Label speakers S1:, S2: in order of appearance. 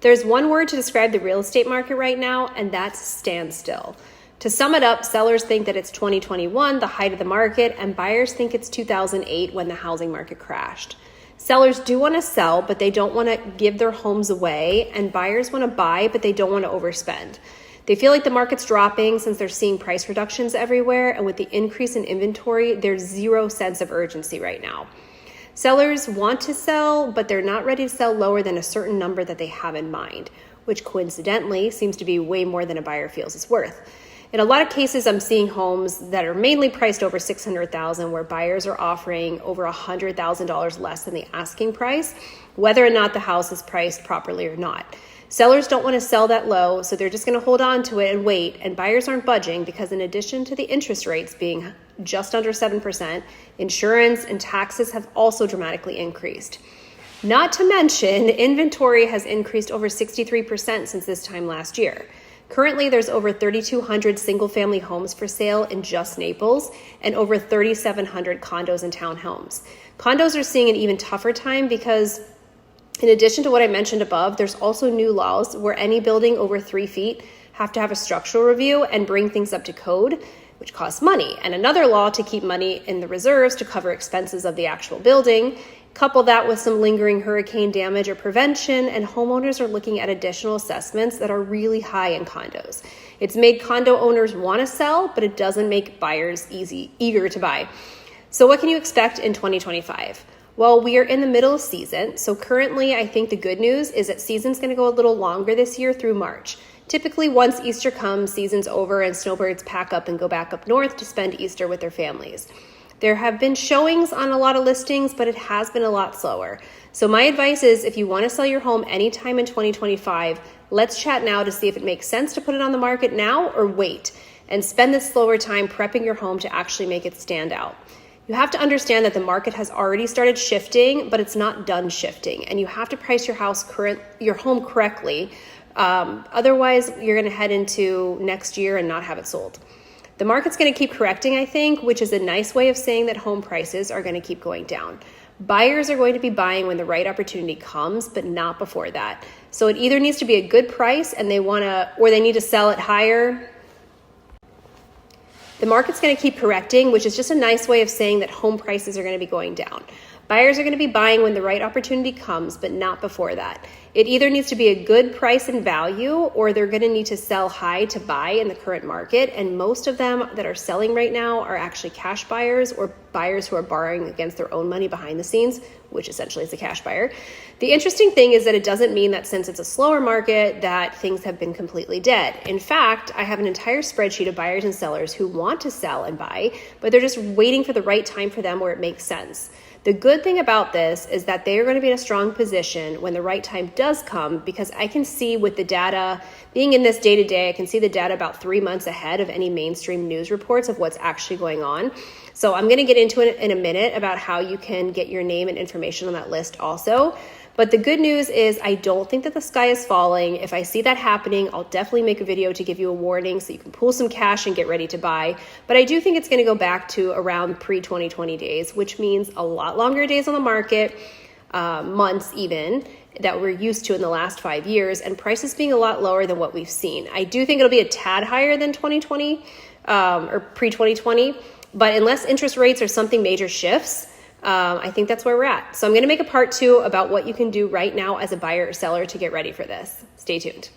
S1: There's one word to describe the real estate market right now, and that's standstill. To sum it up, sellers think that it's 2021, the height of the market, and buyers think it's 2008 when the housing market crashed. Sellers do want to sell, but they don't want to give their homes away, and buyers want to buy, but they don't want to overspend. They feel like the market's dropping since they're seeing price reductions everywhere, and with the increase in inventory, there's zero sense of urgency right now. Sellers want to sell, but they're not ready to sell lower than a certain number that they have in mind, which coincidentally seems to be way more than a buyer feels it's worth. In a lot of cases, I'm seeing homes that are mainly priced over $600,000 where buyers are offering over $100,000 less than the asking price, whether or not the house is priced properly or not. Sellers don't want to sell that low, so they're just going to hold on to it and wait, and buyers aren't budging because in addition to the interest rates being just under 7%, insurance and taxes have also dramatically increased. Not to mention, inventory has increased over 63% since this time last year. Currently, there's over 3,200 single-family homes for sale in just Naples and over 3,700 condos and townhomes. Condos are seeing an even tougher time because in addition to what I mentioned above, there's also new laws where any building over 3 feet have to have a structural review and bring things up to code, which costs money, and another law to keep money in the reserves to cover expenses of the actual building. Couple that with some lingering hurricane damage or prevention, and homeowners are looking at additional assessments that are really high in condos. It's made condo owners want to sell, but it doesn't make buyers eager to buy. So what can you expect in 2025? Well, we are in the middle of season, so currently I think the good news is that season's going to go a little longer this year through March. Typically, once Easter comes, season's over and snowbirds pack up and go back up north to spend Easter with their families. There have been showings on a lot of listings, but it has been a lot slower. So my advice is if you want to sell your home anytime in 2025, let's chat now to see if it makes sense to put it on the market now or wait and spend this slower time prepping your home to actually make it stand out. You have to understand that the market has already started shifting, but it's not done shifting, and you have to price your home correctly. Otherwise, you're going to head into next year and not have it sold. The market's going to keep correcting, I think, which is a nice way of saying that home prices are going to keep going down. Buyers are going to be buying when the right opportunity comes, but not before that. So it either needs to be a good price and they need to sell it higher. The market's going to keep correcting, which is just a nice way of saying that home prices are going to be going down. Buyers are going to be buying when the right opportunity comes, but not before that. It either needs to be a good price and value, or they're going to need to sell high to buy in the current market. And most of them that are selling right now are actually cash buyers or buyers who are borrowing against their own money behind the scenes, which essentially is a cash buyer. The interesting thing is that it doesn't mean that since it's a slower market that things have been completely dead. In fact, I have an entire spreadsheet of buyers and sellers who want to sell and buy, but they're just waiting for the right time for them where it makes sense. The good thing about this is that they are going to be in a strong position when the right time does come, because I can see with the data, being in this day to day, I can see the data about 3 months ahead of any mainstream news reports of what's actually going on. So I'm going to get into it in a minute about how you can get your name and information on that list also. But the good news is I don't think that the sky is falling. If I see that happening, I'll definitely make a video to give you a warning so you can pull some cash and get ready to buy. But I do think it's going to go back to around pre-2020 days, which means a lot longer days on the market, months even, that we're used to in the last 5 years, and prices being a lot lower than what we've seen. I do think it'll be a tad higher than 2020 or pre-2020, but unless interest rates or something major shifts, I think that's where we're at. So I'm going to make a part 2 about what you can do right now as a buyer or seller to get ready for this. Stay tuned.